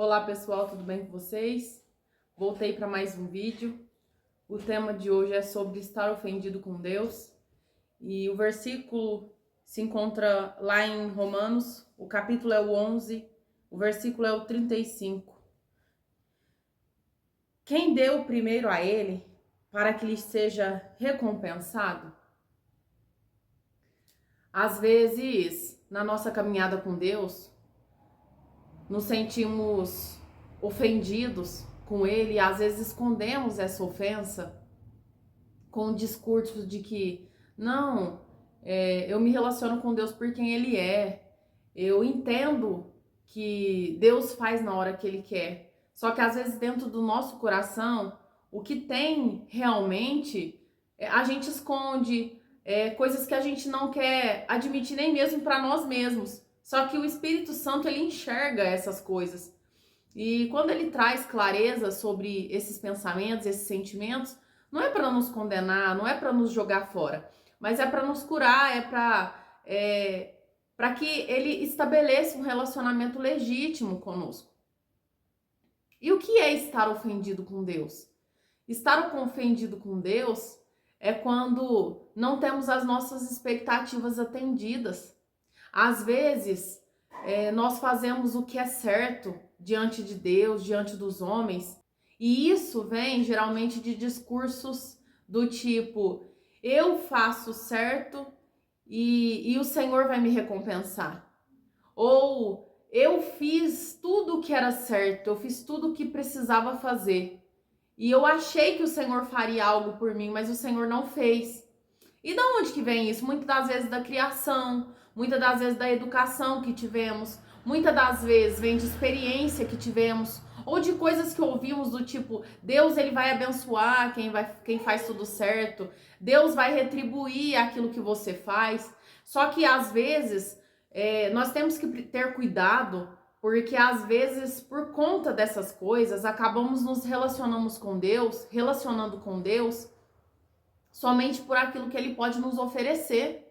Olá pessoal, tudo bem com vocês? Voltei para mais um vídeo. O tema de hoje é sobre estar ofendido com Deus. E o versículo se encontra lá em Romanos, o capítulo é o 11, o versículo é o 35. Quem deu primeiro a ele para que lhe seja recompensado? Às vezes, na nossa caminhada com Deus, nos sentimos ofendidos com ele e às vezes escondemos essa ofensa com o discurso de que não, eu me relaciono com Deus por quem ele é, eu entendo que Deus faz na hora que ele quer, só que às vezes dentro do nosso coração, o que tem realmente, a gente esconde, coisas que a gente não quer admitir nem mesmo para nós mesmos. Só que o Espírito Santo, ele enxerga essas coisas. E quando ele traz clareza sobre esses pensamentos, esses sentimentos, não é para nos condenar, não é para nos jogar fora, mas é para nos curar, para que ele estabeleça um relacionamento legítimo conosco. E o que é estar ofendido com Deus? Estar ofendido com Deus é quando não temos as nossas expectativas atendidas. Às vezes, nós fazemos o que é certo diante de Deus, diante dos homens, e isso vem geralmente de discursos do tipo: eu faço certo e o Senhor vai me recompensar. Ou eu fiz tudo o que era certo, eu fiz tudo o que precisava fazer. E eu achei que o Senhor faria algo por mim, mas o Senhor não fez. E da onde que vem isso? Muitas das vezes da criação, muitas das vezes da educação que tivemos, muitas das vezes vem de experiência que tivemos, ou de coisas que ouvimos do tipo: Deus, ele vai abençoar quem faz tudo certo, Deus vai retribuir aquilo que você faz. Só que às vezes nós temos que ter cuidado, porque às vezes por conta dessas coisas acabamos nos relacionando com Deus somente por aquilo que ele pode nos oferecer.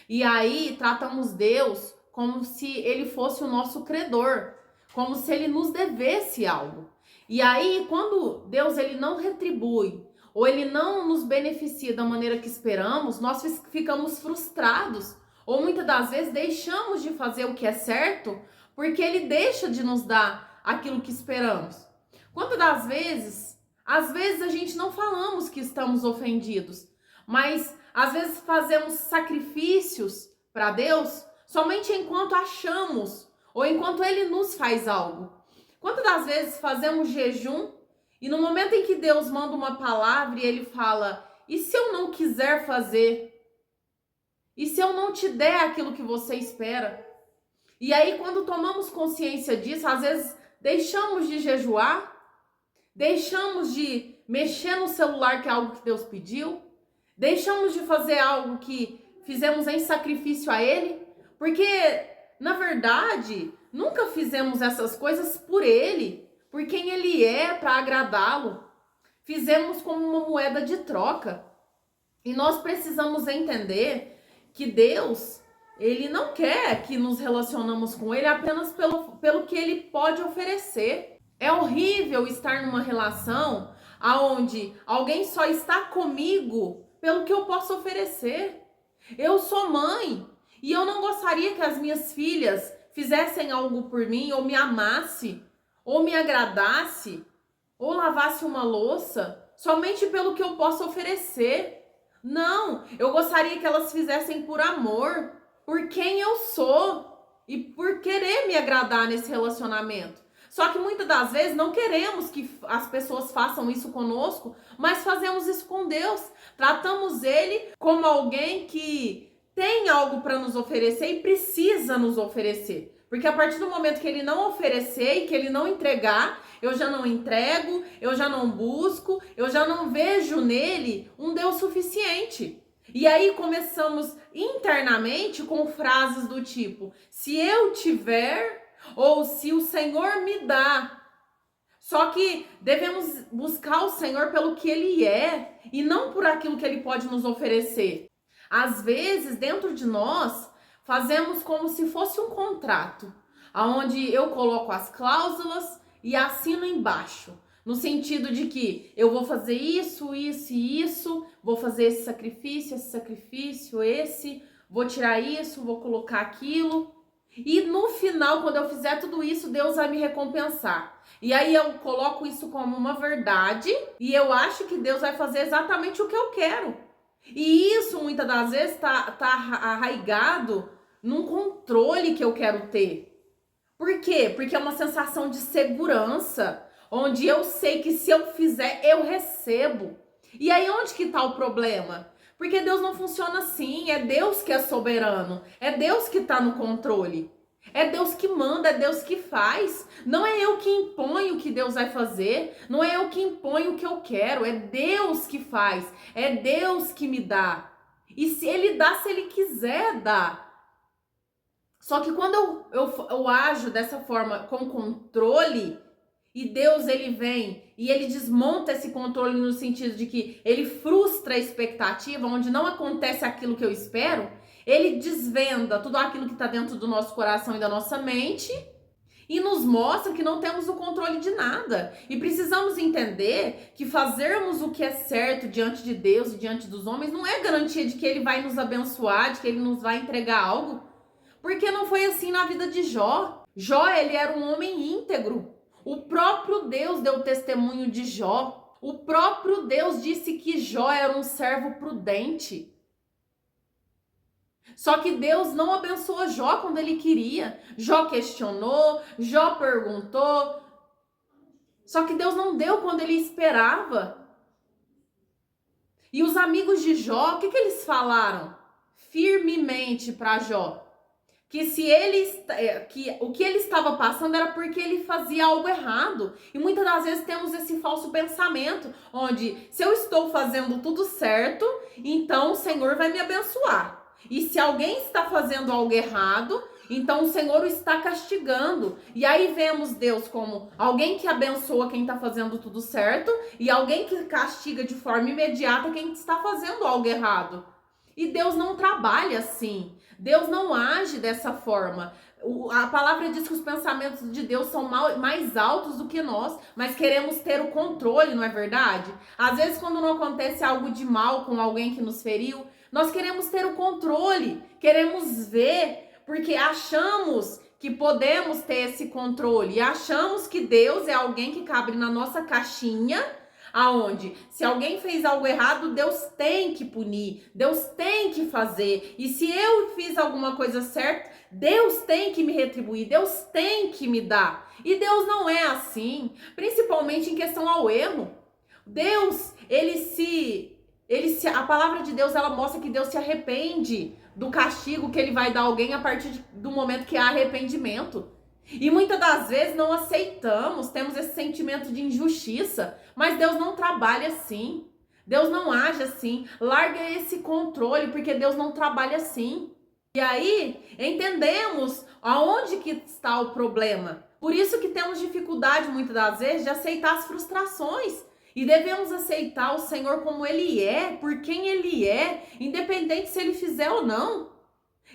E aí tratamos Deus como se ele fosse o nosso credor, como se ele nos devesse algo. E aí quando Deus ele não retribui ou ele não nos beneficia da maneira que esperamos, nós ficamos frustrados, ou muitas das vezes deixamos de fazer o que é certo porque ele deixa de nos dar aquilo que esperamos. Quantas das vezes, às vezes a gente não falamos que estamos ofendidos, mas às vezes fazemos sacrifícios para Deus somente enquanto achamos ou enquanto ele nos faz algo. Quantas das vezes fazemos jejum e no momento em que Deus manda uma palavra e ele fala: e se eu não quiser fazer? E se eu não te der aquilo que você espera? E aí quando tomamos consciência disso, às vezes deixamos de jejuar, deixamos de mexer no celular, que é algo que Deus pediu, deixamos de fazer algo que fizemos em sacrifício a ele, porque, na verdade, nunca fizemos essas coisas por ele, por quem ele é, para agradá-lo. Fizemos como uma moeda de troca. E nós precisamos entender que Deus, ele não quer que nos relacionamos com ele apenas pelo que ele pode oferecer. É horrível estar numa relação onde alguém só está comigo pelo que eu posso oferecer. Eu sou mãe e eu não gostaria que as minhas filhas fizessem algo por mim, ou me amasse, ou me agradasse, ou lavasse uma louça somente pelo que eu posso oferecer. Não, eu gostaria que elas fizessem por amor, por quem eu sou e por querer me agradar nesse relacionamento. Só que muitas das vezes não queremos que as pessoas façam isso conosco, mas fazemos isso com Deus. Tratamos ele como alguém que tem algo para nos oferecer e precisa nos oferecer. Porque a partir do momento que ele não oferecer e que ele não entregar, eu já não entrego, eu já não busco, eu já não vejo nele um Deus suficiente. E aí começamos internamente com frases do tipo: se eu tiver, ou se o Senhor me dá. Só que devemos buscar o Senhor pelo que ele é e não por aquilo que ele pode nos oferecer. Às vezes, dentro de nós, fazemos como se fosse um contrato, onde eu coloco as cláusulas e assino embaixo. No sentido de que eu vou fazer isso, isso e isso, vou fazer esse sacrifício, esse, vou tirar isso, vou colocar aquilo. E no final, quando eu fizer tudo isso, Deus vai me recompensar. E aí eu coloco isso como uma verdade e eu acho que Deus vai fazer exatamente o que eu quero. E isso, muitas das vezes, tá arraigado num controle que eu quero ter. Por quê? Porque é uma sensação de segurança, onde eu sei que se eu fizer, eu recebo. E aí onde que tá o problema? Porque Deus não funciona assim, é Deus que é soberano, é Deus que tá no controle. É Deus que manda, é Deus que faz. Não é eu que imponho o que Deus vai fazer, não é eu que imponho o que eu quero, é Deus que faz, é Deus que me dá. E se Ele dá, se Ele quiser dar. Só que quando eu ajo dessa forma com controle, e Deus ele vem e ele desmonta esse controle no sentido de que ele frustra a expectativa, onde não acontece aquilo que eu espero, ele desvenda tudo aquilo que está dentro do nosso coração e da nossa mente e nos mostra que não temos o controle de nada. E precisamos entender que fazermos o que é certo diante de Deus e diante dos homens não é garantia de que ele vai nos abençoar, de que ele nos vai entregar algo. Porque não foi assim na vida de Jó. Jó, ele era um homem íntegro. O próprio Deus deu testemunho de Jó. O próprio Deus disse que Jó era um servo prudente. Só que Deus não abençoou Jó quando ele queria. Jó questionou, Jó perguntou. Só que Deus não deu quando ele esperava. E os amigos de Jó, o que eles falaram? Firmemente para Jó. Que o que ele estava passando era porque ele fazia algo errado. E muitas das vezes temos esse falso pensamento, onde se eu estou fazendo tudo certo, então o Senhor vai me abençoar. E se alguém está fazendo algo errado, então o Senhor o está castigando. E aí vemos Deus como alguém que abençoa quem está fazendo tudo certo e alguém que castiga de forma imediata quem está fazendo algo errado. E Deus não trabalha assim. Deus não age dessa forma. A palavra diz que os pensamentos de Deus são mais altos do que nós, mas queremos ter o controle, não é verdade? Às vezes, quando não acontece algo de mal com alguém que nos feriu, nós queremos ter o controle, queremos ver, porque achamos que podemos ter esse controle e achamos que Deus é alguém que cabe na nossa caixinha, aonde se alguém fez algo errado, Deus tem que punir, Deus tem que fazer. E se eu fiz alguma coisa certa, Deus tem que me retribuir, Deus tem que me dar. E Deus não é assim, principalmente em questão ao erro. Deus, a palavra de Deus, ela mostra que Deus se arrepende do castigo que ele vai dar a alguém a partir do momento que há arrependimento. E muitas das vezes não aceitamos, temos esse sentimento de injustiça, mas Deus não trabalha assim. Deus não age assim. Larga esse controle, porque Deus não trabalha assim. E aí, entendemos aonde que está o problema. Por isso que temos dificuldade, muitas das vezes, de aceitar as frustrações. E devemos aceitar o Senhor como Ele é, por quem Ele é, independente se Ele fizer ou não.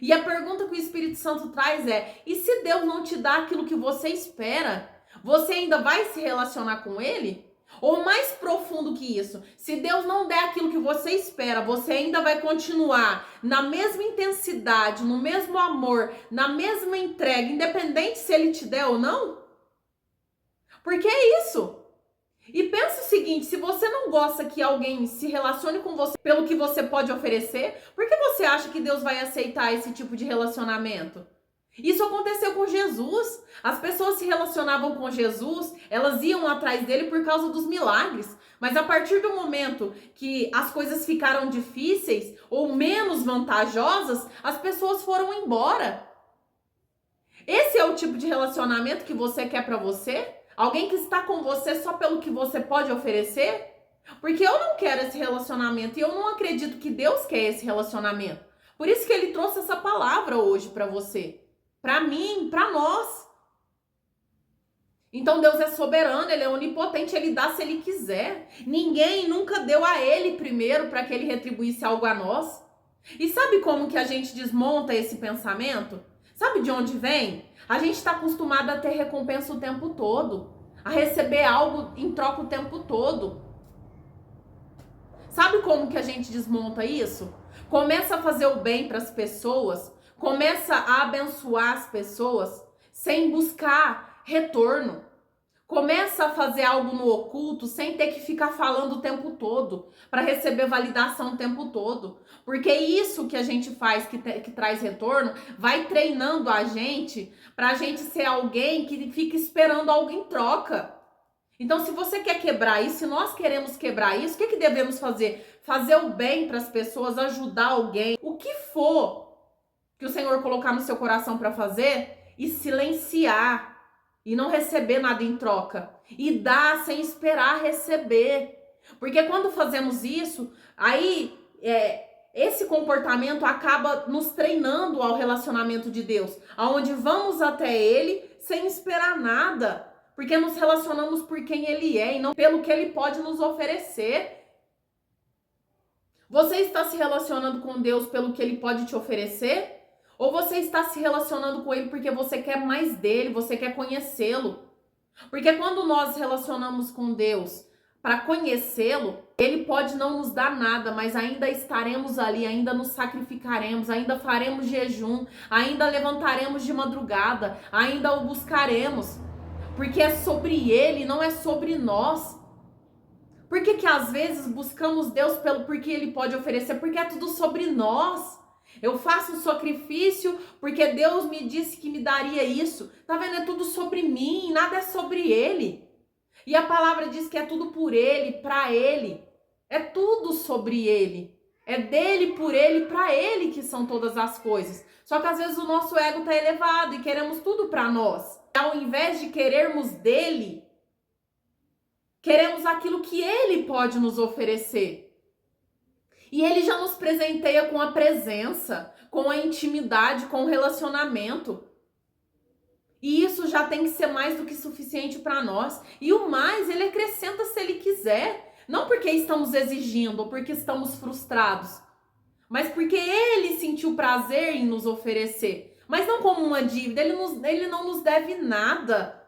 E a pergunta que o Espírito Santo traz é: e se Deus não te dá aquilo que você espera, você ainda vai se relacionar com Ele? Ou mais profundo que isso, se Deus não der aquilo que você espera, você ainda vai continuar na mesma intensidade, no mesmo amor, na mesma entrega, independente se Ele te der ou não? Porque é isso. E pensa o seguinte, se você não gosta que alguém se relacione com você pelo que você pode oferecer, por que você acha que Deus vai aceitar esse tipo de relacionamento? Isso aconteceu com Jesus. As pessoas se relacionavam com Jesus, elas iam atrás dele por causa dos milagres. Mas a partir do momento que as coisas ficaram difíceis ou menos vantajosas, as pessoas foram embora. Esse é o tipo de relacionamento que você quer pra você? Alguém que está com você só pelo que você pode oferecer? Porque eu não quero esse relacionamento e eu não acredito que Deus quer esse relacionamento. Por isso que Ele trouxe essa palavra hoje para você, para mim, para nós. Então Deus é soberano, Ele é onipotente, Ele dá se Ele quiser. Ninguém nunca deu a Ele primeiro para que Ele retribuísse algo a nós. E sabe como que a gente desmonta esse pensamento? Sabe de onde vem? A gente está acostumado a ter recompensa o tempo todo, a receber algo em troca o tempo todo. Sabe como que a gente desmonta isso? Começa a fazer o bem para as pessoas, começa a abençoar as pessoas sem buscar retorno. Começa a fazer algo no oculto sem ter que ficar falando o tempo todo, para receber validação o tempo todo. Porque isso que a gente faz, que traz retorno, vai treinando a gente para a gente ser alguém que fica esperando algo em troca. Então, se você quer quebrar isso, se nós queremos quebrar isso, o que devemos fazer? Fazer o bem para as pessoas, ajudar alguém. O que for que o Senhor colocar no seu coração para fazer e silenciar. E não receber nada em troca. E dar sem esperar receber. Porque quando fazemos isso, aí esse comportamento acaba nos treinando ao relacionamento de Deus. Aonde vamos até Ele sem esperar nada. Porque nos relacionamos por quem Ele é e não pelo que Ele pode nos oferecer. Você está se relacionando com Deus pelo que Ele pode te oferecer? Ou você está se relacionando com Ele porque você quer mais dele, você quer conhecê-lo? Porque quando nós relacionamos com Deus para conhecê-lo, Ele pode não nos dar nada, mas ainda estaremos ali, ainda nos sacrificaremos, ainda faremos jejum, ainda levantaremos de madrugada, ainda o buscaremos. Porque é sobre Ele, não é sobre nós. Por que às vezes buscamos Deus porque Ele pode oferecer? Porque é tudo sobre nós. Eu faço um sacrifício porque Deus me disse que me daria isso. Tá vendo? É tudo sobre mim, nada é sobre Ele. E a palavra diz que é tudo por Ele, para Ele. É tudo sobre Ele. É dele, por Ele, para Ele que são todas as coisas. Só que às vezes o nosso ego tá elevado e queremos tudo para nós. Ao invés de querermos dele, queremos aquilo que Ele pode nos oferecer. E Ele já nos presenteia com a presença, com a intimidade, com o relacionamento. E isso já tem que ser mais do que suficiente para nós. E o mais, Ele acrescenta se Ele quiser. Não porque estamos exigindo ou porque estamos frustrados, mas porque Ele sentiu prazer em nos oferecer. Mas não como uma dívida, Ele não nos deve nada.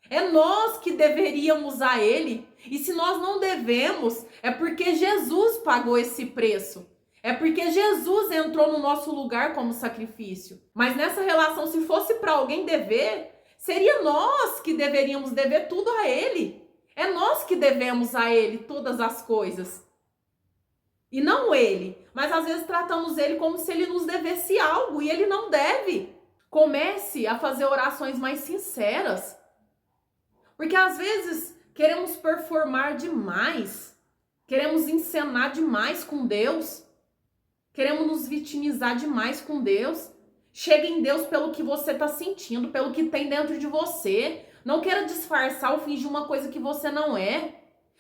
É nós que deveríamos a Ele. E se nós não devemos, é porque Jesus pagou esse preço. É porque Jesus entrou no nosso lugar como sacrifício. Mas nessa relação, se fosse para alguém dever, seria nós que deveríamos dever tudo a Ele. É nós que devemos a Ele todas as coisas. E não Ele. Mas às vezes tratamos Ele como se Ele nos devesse algo. E Ele não deve. Comece a fazer orações mais sinceras. Porque às vezes queremos performar demais, queremos encenar demais com Deus, queremos nos vitimizar demais com Deus. Chega em Deus pelo que você está sentindo, pelo que tem dentro de você. Não queira disfarçar ou fingir uma coisa que você não é.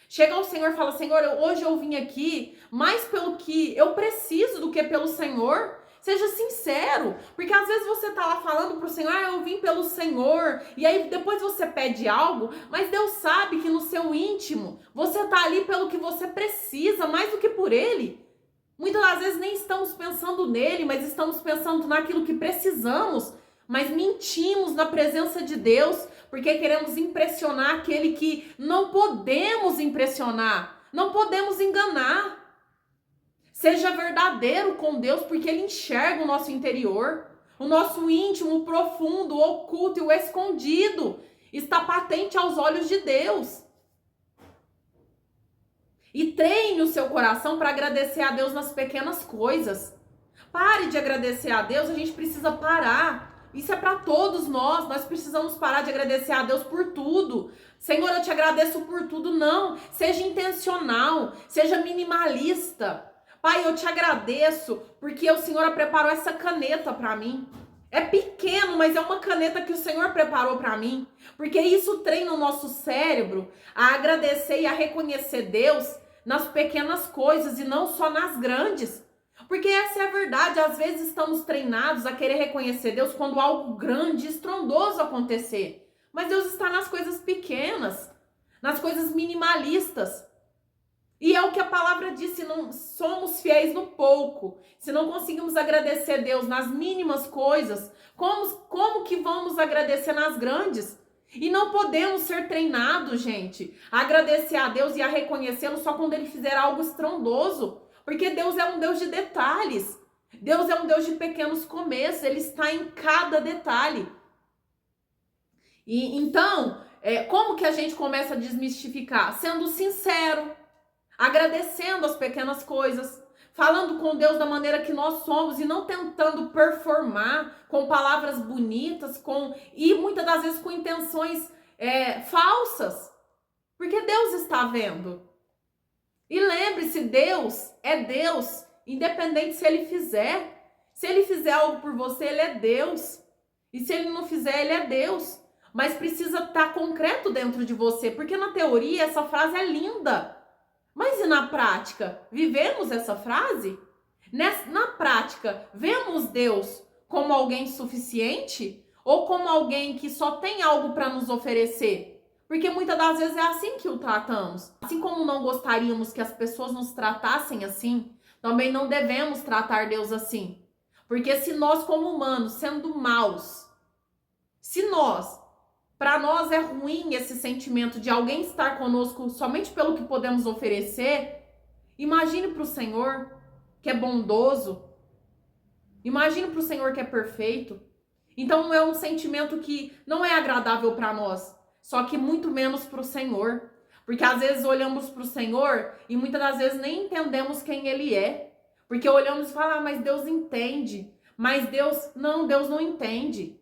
Chega ao Senhor e fala: Senhor, hoje eu vim aqui mais pelo que eu preciso do que pelo Senhor. Seja sincero, porque às vezes você tá lá falando pro Senhor: eu vim pelo Senhor, e aí depois você pede algo, mas Deus sabe que no seu íntimo você tá ali pelo que você precisa, mais do que por Ele. Muitas das vezes nem estamos pensando nele, mas estamos pensando naquilo que precisamos, mas mentimos na presença de Deus, porque queremos impressionar aquele que não podemos impressionar, não podemos enganar. Seja verdadeiro com Deus, porque Ele enxerga o nosso interior, o nosso íntimo, o profundo, o oculto e o escondido. Está patente aos olhos de Deus. E treine o seu coração para agradecer a Deus nas pequenas coisas. Pare de agradecer a Deus, a gente precisa parar. Isso é para todos nós precisamos parar de agradecer a Deus por tudo. Senhor, eu te agradeço por tudo. Não, seja intencional, seja minimalista. Pai, eu te agradeço porque o Senhor preparou essa caneta para mim. É pequeno, mas é uma caneta que o Senhor preparou para mim. Porque isso treina o nosso cérebro a agradecer e a reconhecer Deus nas pequenas coisas e não só nas grandes. Porque essa é a verdade. Às vezes estamos treinados a querer reconhecer Deus quando algo grande, estrondoso acontecer. Mas Deus está nas coisas pequenas, nas coisas minimalistas. E é o que a palavra diz: se não somos fiéis no pouco, se não conseguimos agradecer a Deus nas mínimas coisas, Como que vamos agradecer nas grandes? E não podemos ser treinados, gente, a agradecer a Deus e a reconhecê-lo só quando ele fizer algo estrondoso. Porque Deus é um Deus de detalhes. Deus é um Deus de pequenos começos. Ele está em cada detalhe. E então, como que a gente começa a desmistificar? Sendo sincero, agradecendo as pequenas coisas, falando com Deus da maneira que nós somos e não tentando performar com palavras bonitas, e muitas das vezes com intenções falsas, porque Deus está vendo. E lembre-se, Deus é Deus, independente se Ele fizer. Se Ele fizer algo por você, Ele é Deus. E se Ele não fizer, Ele é Deus. Mas precisa estar concreto dentro de você, porque na teoria essa frase é linda. Mas e na prática? Vivemos essa frase? Na prática, vemos Deus como alguém suficiente? Ou como alguém que só tem algo para nos oferecer? Porque muitas das vezes é assim que o tratamos. Assim como não gostaríamos que as pessoas nos tratassem assim, também não devemos tratar Deus assim. Porque se nós como humanos, sendo maus, para nós é ruim esse sentimento de alguém estar conosco somente pelo que podemos oferecer, imagine para o Senhor que é bondoso, imagine para o Senhor que é perfeito. Então é um sentimento que não é agradável para nós, só que muito menos para o Senhor. Porque às vezes olhamos para o Senhor e muitas das vezes nem entendemos quem Ele é. Porque olhamos e falamos, mas Deus entende. Mas Deus não entende.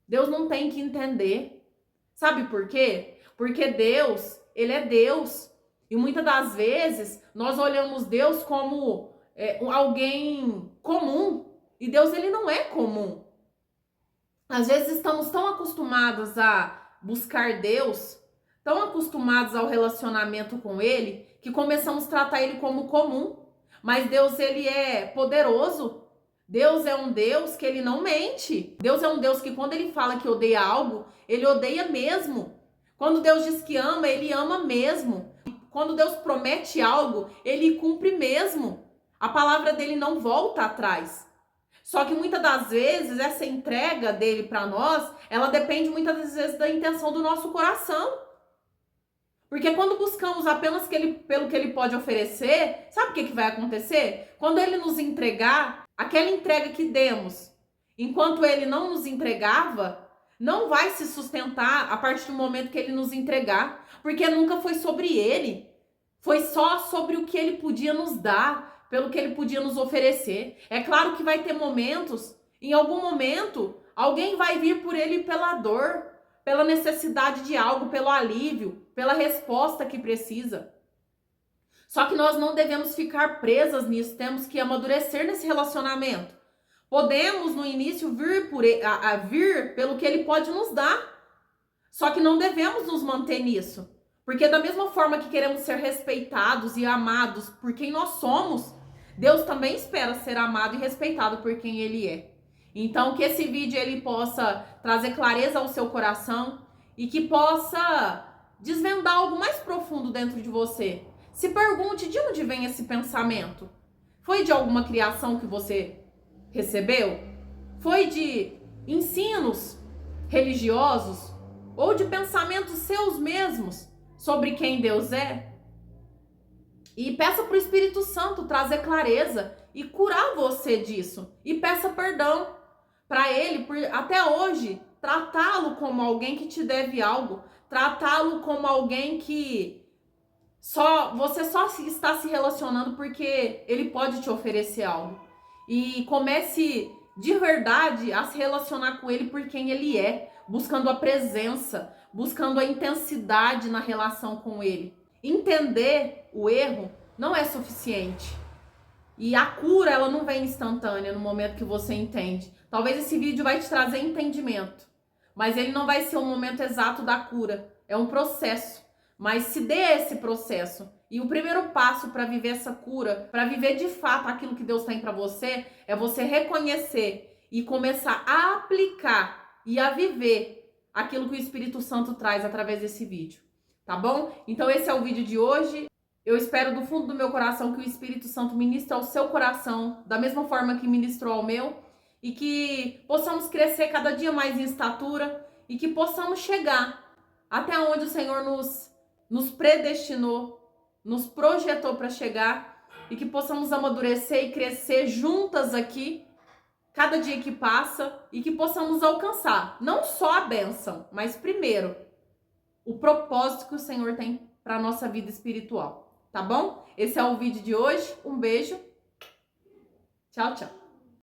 Deus não tem que entender. Sabe por quê? Porque Deus, Ele é Deus. E muitas das vezes nós olhamos Deus como alguém comum. E Deus, Ele não é comum. Às vezes estamos tão acostumados a buscar Deus, tão acostumados ao relacionamento com Ele, que começamos a tratar Ele como comum. Mas Deus, Ele é poderoso. Deus é um Deus que Ele não mente. Deus é um Deus que quando Ele fala que odeia algo, Ele odeia mesmo. Quando Deus diz que ama, Ele ama mesmo. Quando Deus promete algo, Ele cumpre mesmo. A palavra dele não volta atrás. Só que muitas das vezes essa entrega dele para nós, ela depende muitas das vezes da intenção do nosso coração. Porque quando buscamos apenas pelo que ele pode oferecer, sabe o que vai acontecer? Quando ele nos entregar, aquela entrega que demos, enquanto ele não nos entregava, não vai se sustentar a partir do momento que ele nos entregar. Porque nunca foi sobre ele. Foi só sobre o que ele podia nos dar, pelo que ele podia nos oferecer. É claro que vai ter momentos, em algum momento, alguém vai vir por ele pela dor, pela necessidade de algo, pelo alívio, pela resposta que precisa. Só que nós não devemos ficar presas nisso, temos que amadurecer nesse relacionamento. Podemos, no início, vir pelo que ele pode nos dar, só que não devemos nos manter nisso. Porque da mesma forma que queremos ser respeitados e amados por quem nós somos, Deus também espera ser amado e respeitado por quem Ele é. Então, que esse vídeo ele possa trazer clareza ao seu coração e que possa desvendar algo mais profundo dentro de você. Se pergunte de onde vem esse pensamento. Foi de alguma criação que você recebeu? Foi de ensinos religiosos? Ou de pensamentos seus mesmos sobre quem Deus é? E peça para o Espírito Santo trazer clareza e curar você disso. E peça perdão para Ele por até hoje tratá-lo como alguém que te deve algo. Tratá-lo como alguém que você só está se relacionando porque Ele pode te oferecer algo. E comece de verdade a se relacionar com Ele por quem Ele é. Buscando a presença, buscando a intensidade na relação com Ele. Entender o erro não é suficiente. E a cura, ela não vem instantânea no momento que você entende. Talvez esse vídeo vai te trazer entendimento, mas ele não vai ser o momento exato da cura. É um processo. Mas se dê esse processo. E o primeiro passo para viver essa cura, para viver de fato aquilo que Deus tem para você, é você reconhecer e começar a aplicar e a viver aquilo que o Espírito Santo traz através desse vídeo. Tá bom? Então esse é o vídeo de hoje. Eu espero do fundo do meu coração que o Espírito Santo ministre ao seu coração da mesma forma que ministrou ao meu e que possamos crescer cada dia mais em estatura e que possamos chegar até onde o Senhor nos predestinou, nos projetou para chegar e que possamos amadurecer e crescer juntas aqui, cada dia que passa, e que possamos alcançar não só a bênção, mas primeiro o propósito que o Senhor tem para a nossa vida espiritual, tá bom? Esse é o vídeo de hoje. Um beijo. Tchau, tchau.